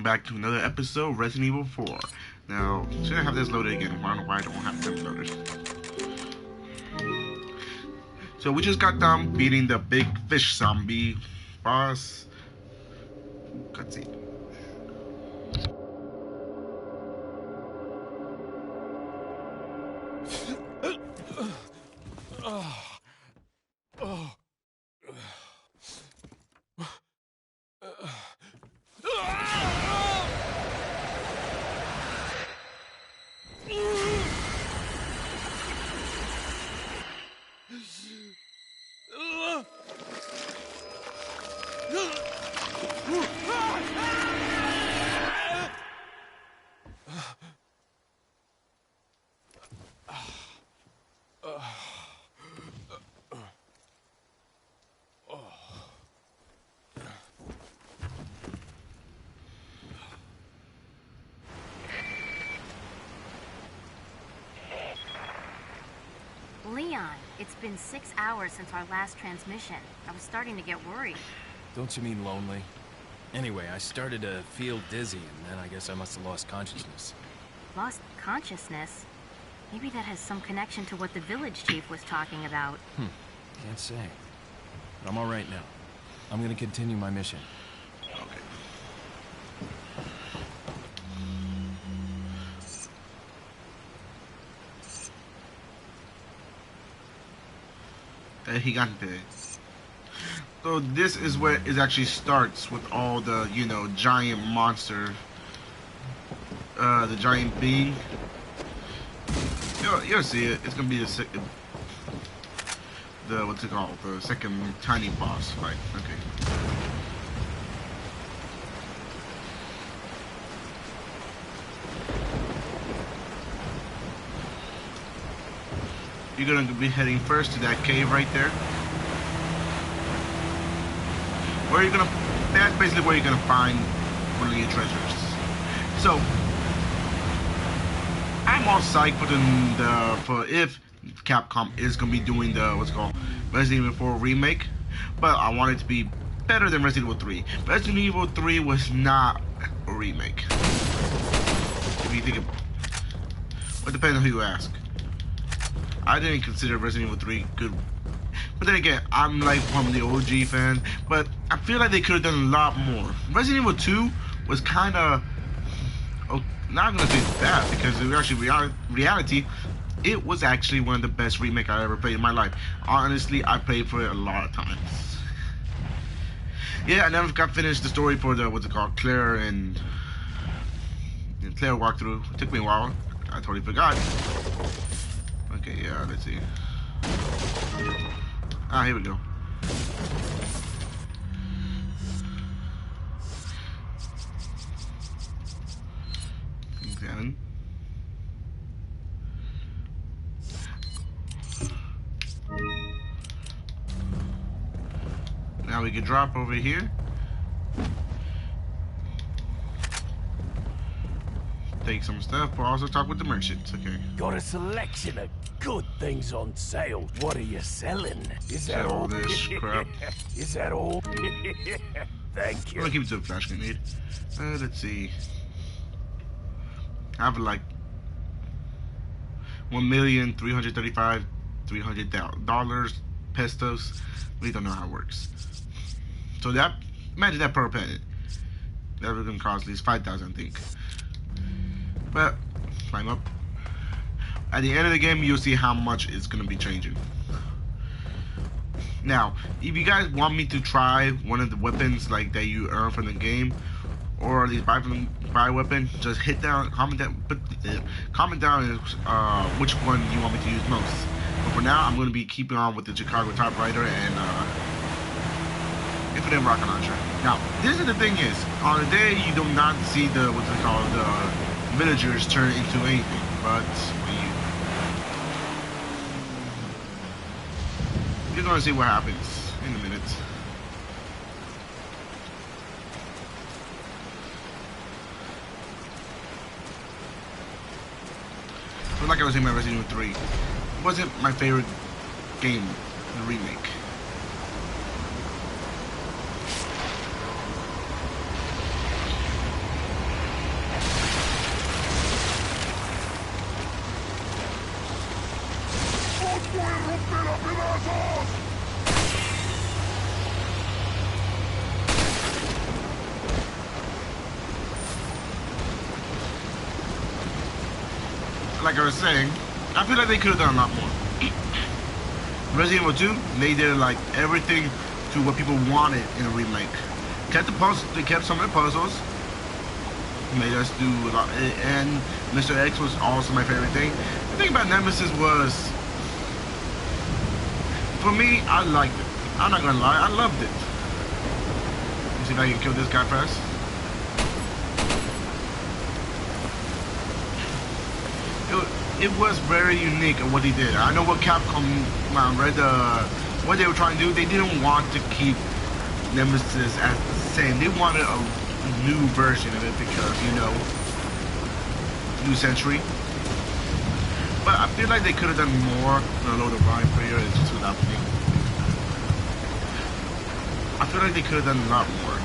back to another episode of Resident Evil 4. Now, should I have this loaded again? I don't know why I don't have them loaded. So we just got done beating the big fish zombie boss. Cutscene. Leon, it's been 6 hours since our last transmission. I was starting to get worried. Don't you mean lonely? Anyway, I started to feel dizzy, and then I guess I must have lost consciousness. Lost consciousness? Maybe that has some connection to what the village chief was talking about. Can't say. But I'm all right now. I'm gonna continue my mission. Okay. Gigante. So this is where it actually starts with all the, you know, giant monster. The giant being. You'll see it. It's gonna be the second. What's it called? The second tiny boss fight. Okay. You're gonna be heading first to that cave right there. That's basically where you're gonna find one of your treasures. So, I'm all psyched for if Capcom is gonna be doing the what's it called Resident Evil 4 remake, but I want it to be better than Resident Evil 3. Resident Evil 3 was not a remake. If you think it depends on who you ask. I didn't consider Resident Evil 3 good. But then again, I'm like one of the OG fans, but I feel like they could have done a lot more. Resident Evil 2 was kind of, not going to say bad, because it was actually reality, it was actually one of the best remakes I ever played in my life. Honestly, I played for it a lot of times. Yeah, I never got finished the story for the, what's it called, Claire and Claire walkthrough. It took me a while. I totally forgot. Okay, yeah, let's see. Here we go. Examine. Now we can drop over here. Take some stuff, but also talk with the merchants. Okay. Got a selection of good things on sale. What are you selling? Is that all? This crap. Is that all? Thank I'm you. gonna keep it to a flash grenade. Let's see. I have like $1,335,300 pesos. We don't know how it works. So that, imagine that per penny. That was gonna cost at least 5,000, I think. But climb up. At the end of the game, you'll see how much it's gonna be changing. Now, if you guys want me to try one of the weapons like that you earn from the game, or at least buy a weapon, just hit down, comment down which one you want me to use most. But for now, I'm gonna be keeping on with the Chicago Typewriter and Infinite Rocket Launcher. Now, this is the thing is, on a day you do not see the what's it called the villagers turn into anything, but you're gonna see what happens in a minute. But like I was saying, my Resident Evil 3 wasn't my favorite game, the remake. Like I was saying, I feel like they could have done a lot more. Resident Evil 2, they did like everything to what people wanted in a remake. Kept the puzzles, they kept some of the puzzles, made us do a lot, and Mr. X was also my favorite thing. The thing about Nemesis was, for me, I liked it. I'm not gonna lie, I loved it. Let's see if I can kill this guy first. It was very unique in what he did. I know what Capcom read what they were trying to do. They didn't want to keep Nemesis as the same. They wanted a new version of it because, you know, new century. But I feel like they could have done more. A load of rhyme prayer is just without me. I feel like they could have done a lot more.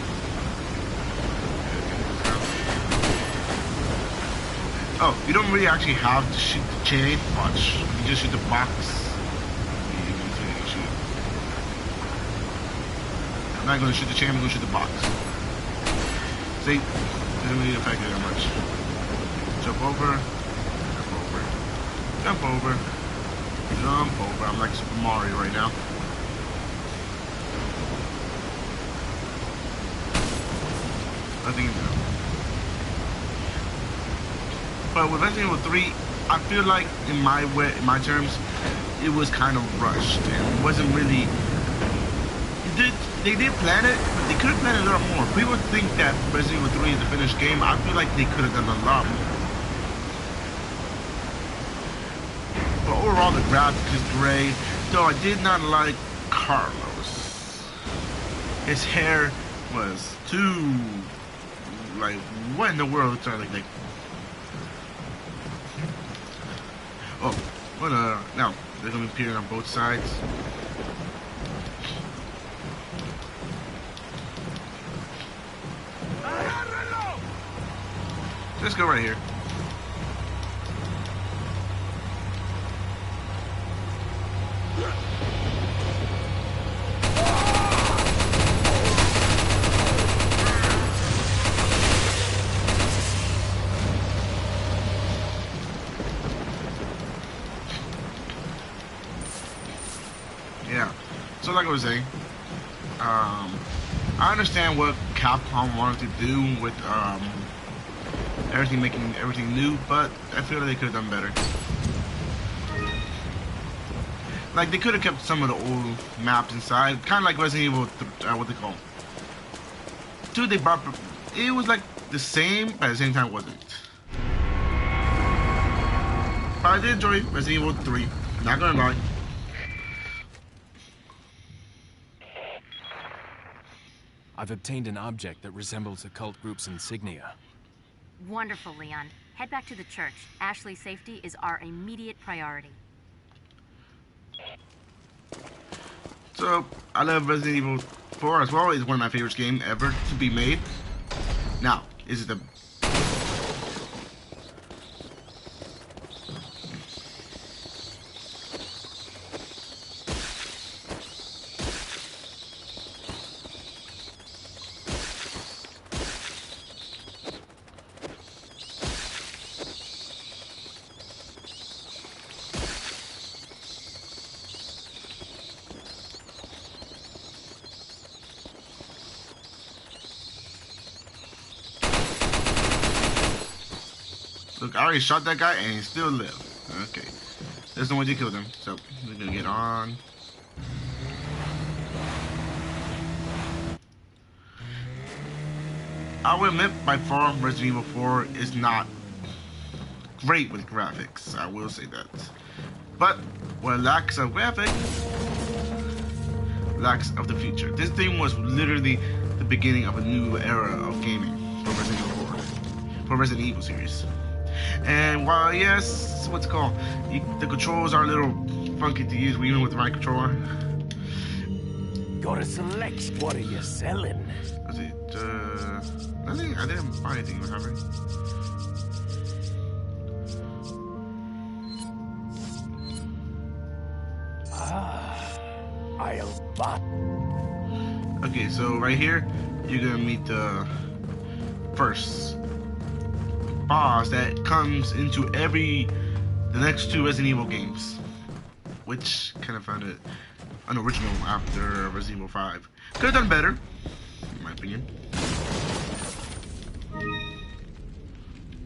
Oh, you don't really actually have to shoot the chain much. You just shoot the box. I'm not going to shoot the chain, I'm going to shoot the box. See? Doesn't really affect it that much. Jump over. Jump over. Jump over. Jump over. I'm like Super Mario right now. Nothing to do. But with Resident Evil 3, I feel like in my terms, it was kind of rushed and wasn't really. They did plan it, but they could have planned it a lot more. People think that Resident Evil 3 is the finished game. I feel like they could have done a lot more. But overall, the graphics is great. Though I did not like Carlos. His hair was too like, what in the world? It's like. Oh, what now they're gonna be appearing on both sides. Let's go right here. Yeah, so like I was saying, I understand what Capcom wanted to do with making everything new, but I feel like they could have done better. Like, they could have kept some of the old maps inside, kind of like Resident Evil, what they call 2. They brought, it was like the same, but at the same time it wasn't. But I did enjoy Resident Evil 3, not gonna lie. I've obtained an object that resembles the cult group's insignia. Wonderful, Leon. Head back to the church. Ashley's safety is our immediate priority. So, I love Resident Evil 4 as well. It's one of my favorite games ever to be made. Now, is it the... Look, I already shot that guy and he still lived. Okay. There's no way to kill him. So, we're gonna get on. I will admit, by far, Resident Evil 4 is not great with graphics. I will say that. But, what lacks of graphics, lacks of the future. This thing was literally the beginning of a new era of gaming for Resident Evil 4. For Resident Evil series. And while, yes, what's it called? The controls are a little funky to use, even with the right controller. Got a selection. What are you selling? Was it, nothing? I didn't buy anything, have I? I'll buy. Okay, so right here, you're gonna meet the first boss that comes into the next two Resident Evil games, which kind of found it unoriginal after Resident Evil 5. Could have done better, in my opinion.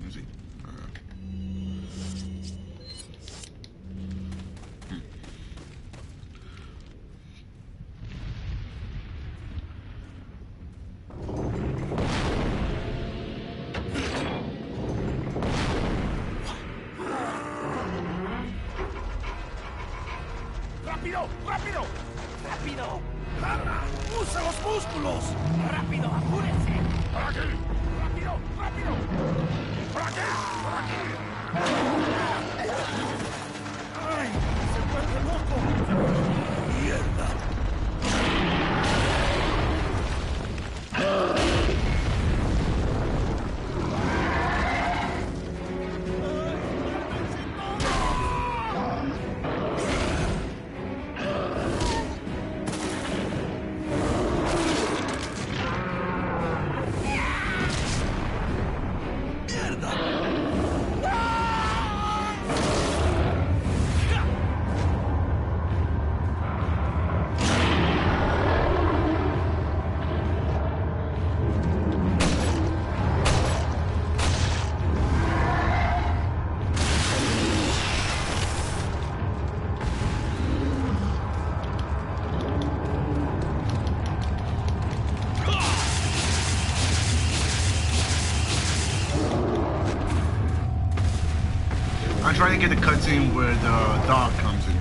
Let's see. ¡Rápido! ¡Rápido! ¡Rápido! ¡Lara! ¡Usa los músculos! ¡Rápido! ¡Apúrense! ¡Por aquí! ¡Rápido! ¡Rápido! ¡Por aquí! ¡Por aquí! ¡Ay! ¡Se vuelve loco! ¡Mierda! I'm trying to get the cutscene where the dog comes in.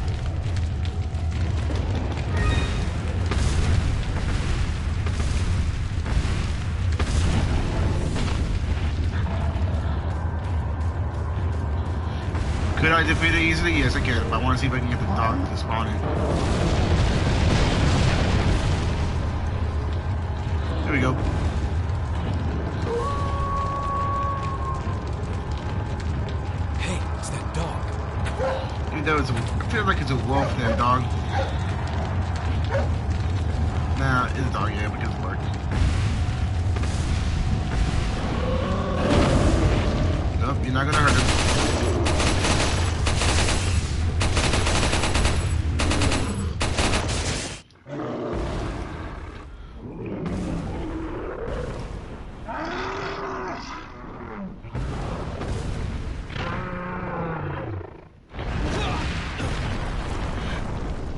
Could I defeat it easily? Yes, I can. But I want to see if I can get the dog to spawn in. There we go. I feel like it's a wolf then, dog. Nah, it's a dog, yeah, because it worked. Nope, you're not gonna hurt him.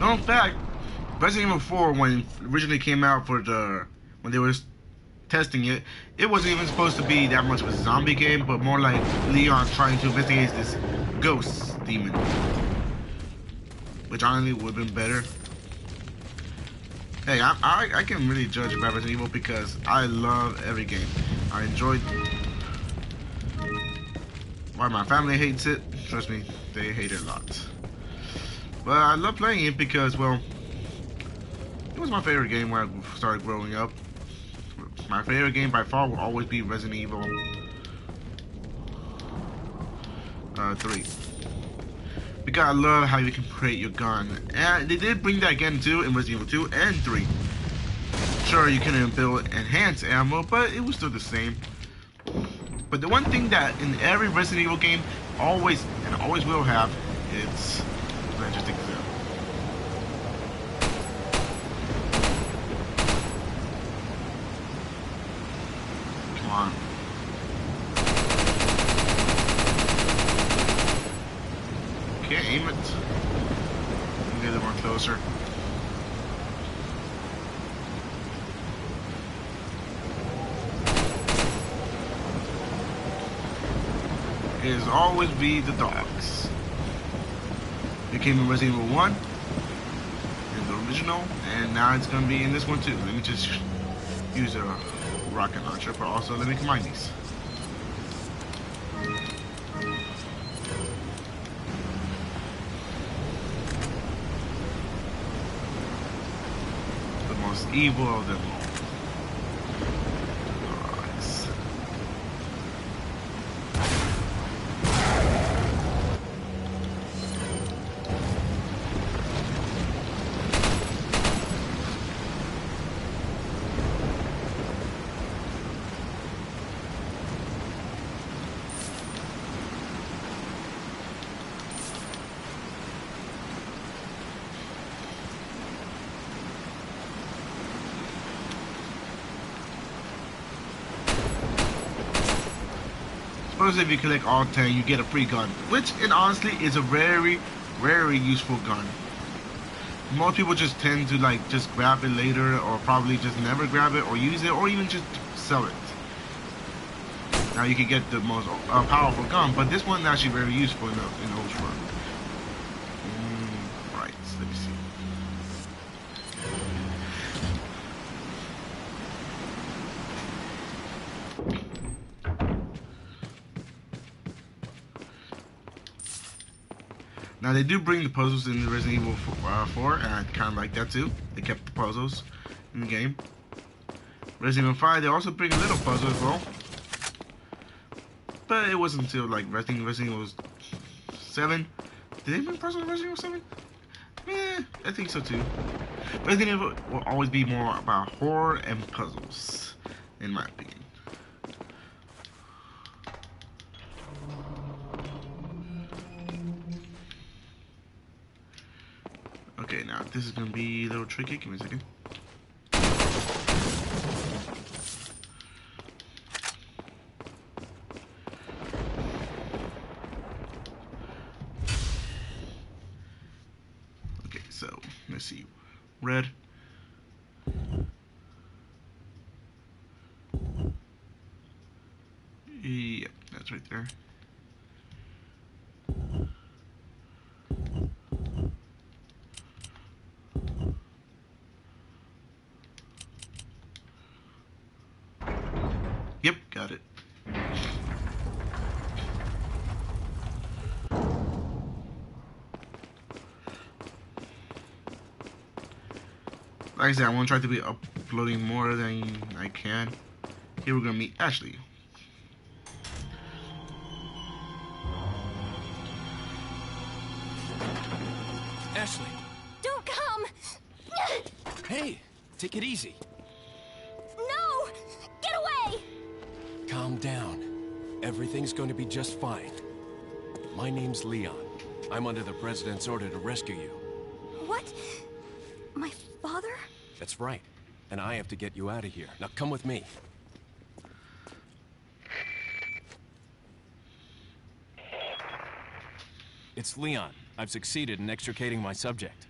No, in fact, Resident Evil 4, when it originally came out when they were testing it, it wasn't even supposed to be that much of a zombie game, but more like Leon trying to investigate this ghost demon. Which honestly would have been better. Hey, I can really judge about Resident Evil because I love every game. I enjoyed. Why my family hates it, trust me, they hate it a lot. But I love playing it because, well, it was my favorite game when I started growing up. My favorite game by far will always be Resident Evil 3. Because I love how you can create your gun. And they did bring that again too in Resident Evil 2 and 3. Sure, you couldn't build enhanced ammo, but it was still the same. But the one thing that in every Resident Evil game always and always will have, it's just take this out. Come on. Can't aim it. Get a little more closer. Is always be the dogs. It came in Resident Evil 1, in the original, and now it's gonna be in this one too. Let me just use a rocket launcher, but also let me combine these. The most evil of them all. Dogs. Plus, if you collect all 10, you get a free gun, which, and honestly, is a very, very useful gun. Most people just tend to like just grab it later, or probably just never grab it or use it, or even just sell it. Now you can get the most powerful gun, but this one's actually very useful in those run. Right, let me see. Now they do bring the puzzles in Resident Evil 4, and I kind of like that too. They kept the puzzles in the game. Resident Evil 5, they also bring a little puzzle as well. But it wasn't until like Resident Evil 7. Did they bring puzzles in Resident Evil 7? I think so too. Resident Evil will always be more about horror and puzzles, in my opinion. Okay, now this is gonna be a little tricky. Give me a second. Okay, so let's see. Red. Yep, that's right there. Yep, got it. Like I said, I'm gonna try to be uploading more than I can. Here we're gonna meet Ashley. Ashley! Don't come! Hey! Take it easy. No! Get away! Calm down. Everything's going to be just fine. My name's Leon. I'm under the President's order to rescue you. What? My father? That's right. And I have to get you out of here. Now come with me. It's Leon. I've succeeded in extricating my subject.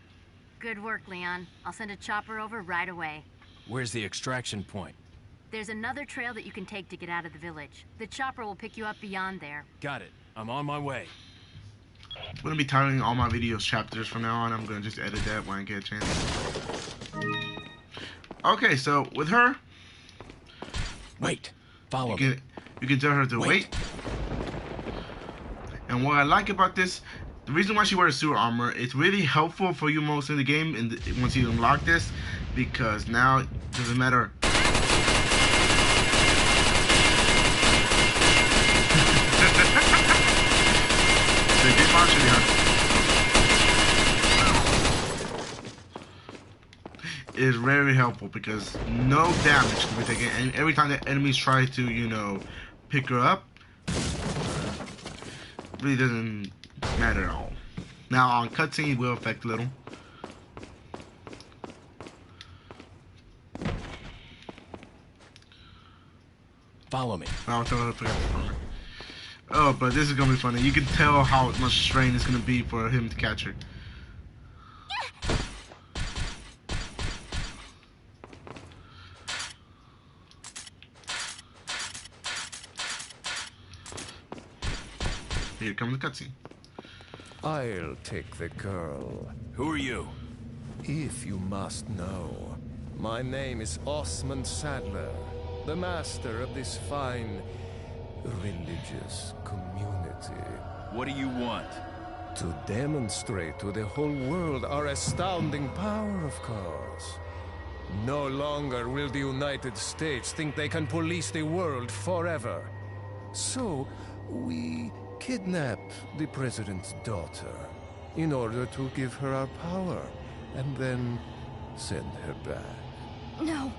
Good work, Leon. I'll send a chopper over right away. Where's the extraction point? There's another trail that you can take to get out of the village. The chopper will pick you up beyond there. Got it. I'm on my way. I'm gonna be titling all my videos chapters from now on. I'm gonna just edit that when I get a chance. Okay, so with her, Wait. Follow me. you can tell her to wait. And what I like about this, the reason why she wears suit armor, it's really helpful for you most in the game once you unlock this, because now it doesn't matter. Is very helpful because no damage can be taken, and every time the enemies try to, you know, pick her up, really doesn't matter at all. Now on cutscene it will affect a little. Follow me. I'll tell her to pick up the phone. Oh, but this is gonna be funny. You can tell how much strain it's gonna be for him to catch her. Here comes the cutscene. I'll take the girl. Who are you? If you must know, my name is Osmond Sadler, the master of this fine religious community. What do you want? To demonstrate to the whole world our astounding power, of course. No longer will the United States think they can police the world forever. So, we kidnap the president's daughter in order to give her our power and then send her back. No.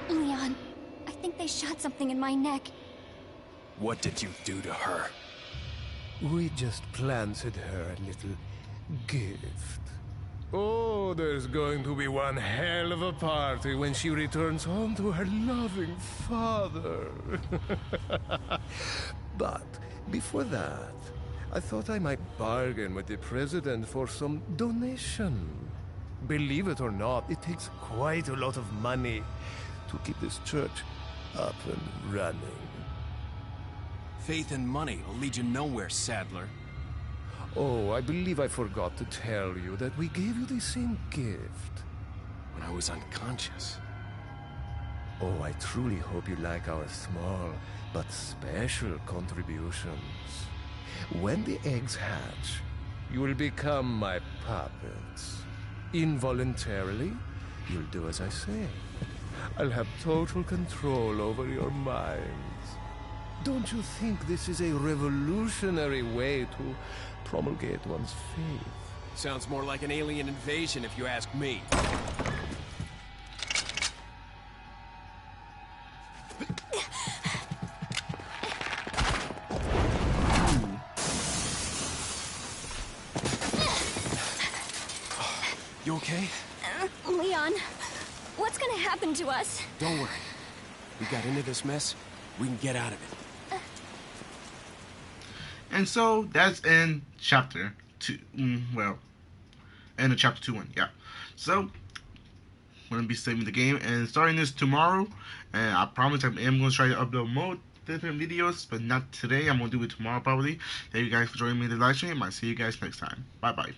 Leon, I think they shot something in my neck. What did you do to her? We just planted her a little gift. Oh, there's going to be one hell of a party when she returns home to her loving father. But before that, I thought I might bargain with the president for some donation. Believe it or not, it takes quite a lot of money to keep this church up and running. Faith and money will lead you nowhere, Sadler. Oh, I believe I forgot to tell you that we gave you the same gift. When I was unconscious. Oh, I truly hope you like our small but special contributions. When the eggs hatch, you will become my puppets. Involuntarily, you'll do as I say. I'll have total control over your minds. Don't you think this is a revolutionary way to promulgate one's faith? Sounds more like an alien invasion if you ask me. You okay? Leon, what's gonna happen to us? Don't worry. We got into this mess. We can get out of it. And so that's in chapter 2. Well, end of chapter 2 1. Yeah. So I'm gonna be saving the game and starting this tomorrow. And I promise I am gonna try to upload more different videos, but not today. I'm gonna do it tomorrow probably. Thank you guys for joining me in the live stream. I'll see you guys next time. Bye bye.